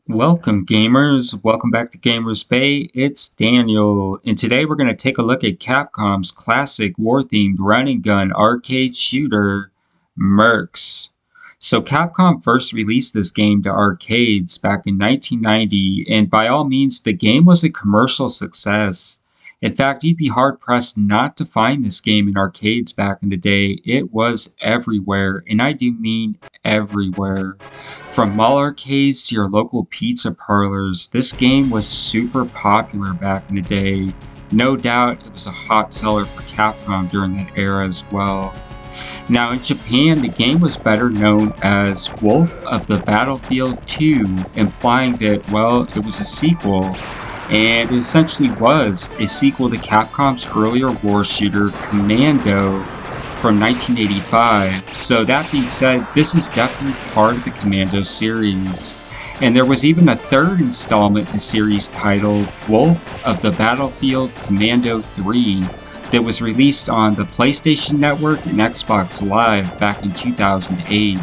Welcome gamers, welcome back to Gamers Bay, it's Daniel, and today we're going to take a look at Capcom's classic war-themed run-and-gun arcade shooter, Mercs. So Capcom first released this game to arcades back in 1990, and by all means the game was a commercial success. In fact, you'd be hard-pressed not to find this game in arcades back in the day. It was everywhere, and I do mean everywhere. From mall arcades to your local pizza parlors, this game was super popular back in the day. No doubt it was a hot seller for Capcom during that era as well. Now in Japan, the game was better known as Wolf of the Battlefield 2, implying that, well, it was a sequel, and it essentially was a sequel to Capcom's earlier war shooter, Commando, from 1985. So that being said, this is definitely part of the Commando series. And there was even a third installment in the series titled Wolf of the Battlefield Commando 3 that was released on the PlayStation Network and Xbox Live back in 2008.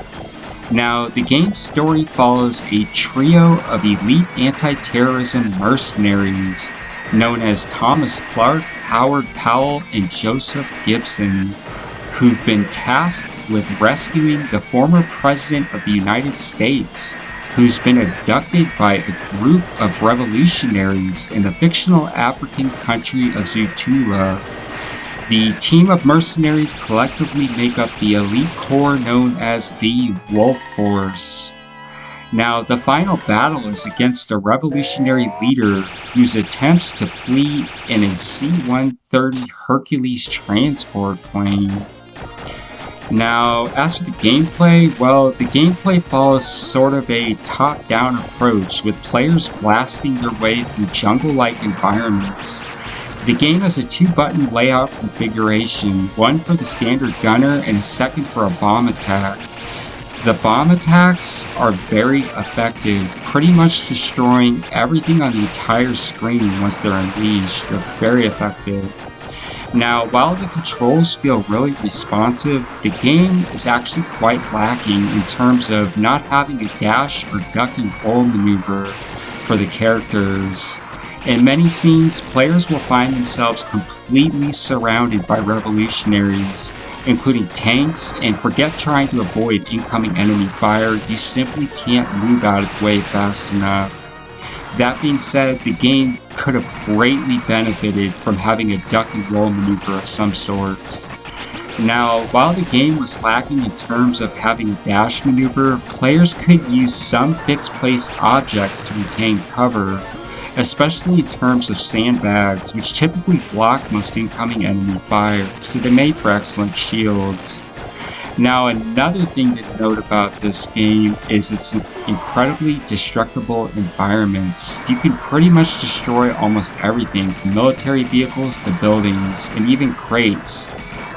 Now, the game's story follows a trio of elite anti-terrorism mercenaries known as Thomas Clark, Howard Powell, and Joseph Gibson, who've been tasked with rescuing the former President of the United States, who's been abducted by a group of revolutionaries in the fictional African country of Zutula. The team of mercenaries collectively make up the elite corps known as the Wolf Force. Now, the final battle is against a revolutionary leader whose attempts to flee in a C-130 Hercules transport plane. Now, as for the gameplay, well, the gameplay follows sort of a top-down approach, with players blasting their way through jungle-like environments. The game has a 2-button layout configuration, one for the standard gunner and a second for a bomb attack. The bomb attacks are very effective, pretty much destroying everything on the entire screen once they're unleashed. They're very effective. Now, while the controls feel really responsive, the game is actually quite lacking in terms of not having a dash or duck and roll maneuver for the characters. In many scenes, players will find themselves completely surrounded by revolutionaries, including tanks, and forget trying to avoid incoming enemy fire, you simply can't move out of the way fast enough. That being said, the game could have greatly benefited from having a duck and roll maneuver of some sorts. Now, while the game was lacking in terms of having a dash maneuver, players could use some fixed place objects to retain cover, especially in terms of sandbags, which typically block most incoming enemy fire, so they made for excellent shields. Now, another thing to note about this game is its incredibly destructible environments. You can pretty much destroy almost everything, from military vehicles to buildings, and even crates,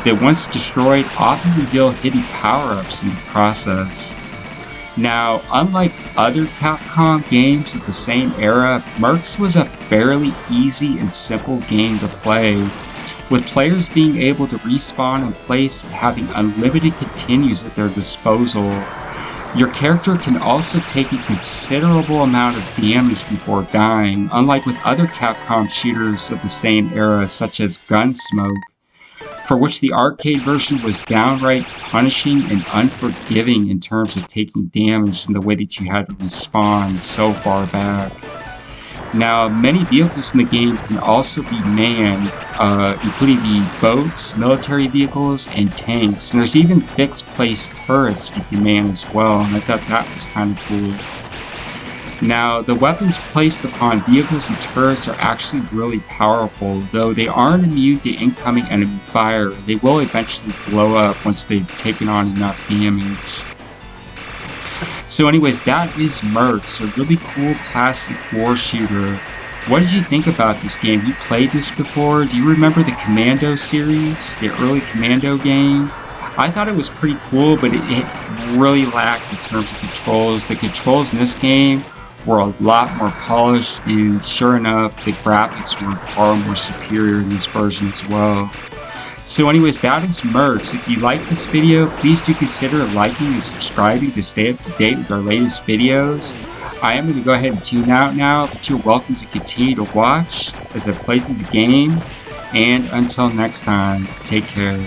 that once destroyed often reveal hidden power-ups in the process. Now, unlike other Capcom games of the same era, Mercs was a fairly easy and simple game to play, with players being able to respawn in place and having unlimited continues at their disposal. Your character can also take a considerable amount of damage before dying, unlike with other Capcom shooters of the same era such as Gunsmoke, for which the arcade version was downright punishing and unforgiving in terms of taking damage in the way that you had to respawn so far back. Now, many vehicles in the game can also be manned, including the boats, military vehicles, and tanks. And there's even fixed place turrets you can man as well, and I thought that was kind of cool. Now, the weapons placed upon vehicles and turrets are actually really powerful, though they aren't immune to incoming enemy fire. They will eventually blow up once they've taken on enough damage. So anyways, that is Mercs, a really cool classic war shooter. What did you think about this game? You played this before? Do you remember the Commando series, the early Commando game? I thought it was pretty cool, but it really lacked in terms of controls. The controls in this game were a lot more polished, and sure enough, the graphics were far more superior in this version as well. So anyways, that is Mercs. If you like this video, please do consider liking and subscribing to stay up to date with our latest videos. I am going to go ahead and tune out now, but you're welcome to continue to watch as I play through the game. And until next time, take care.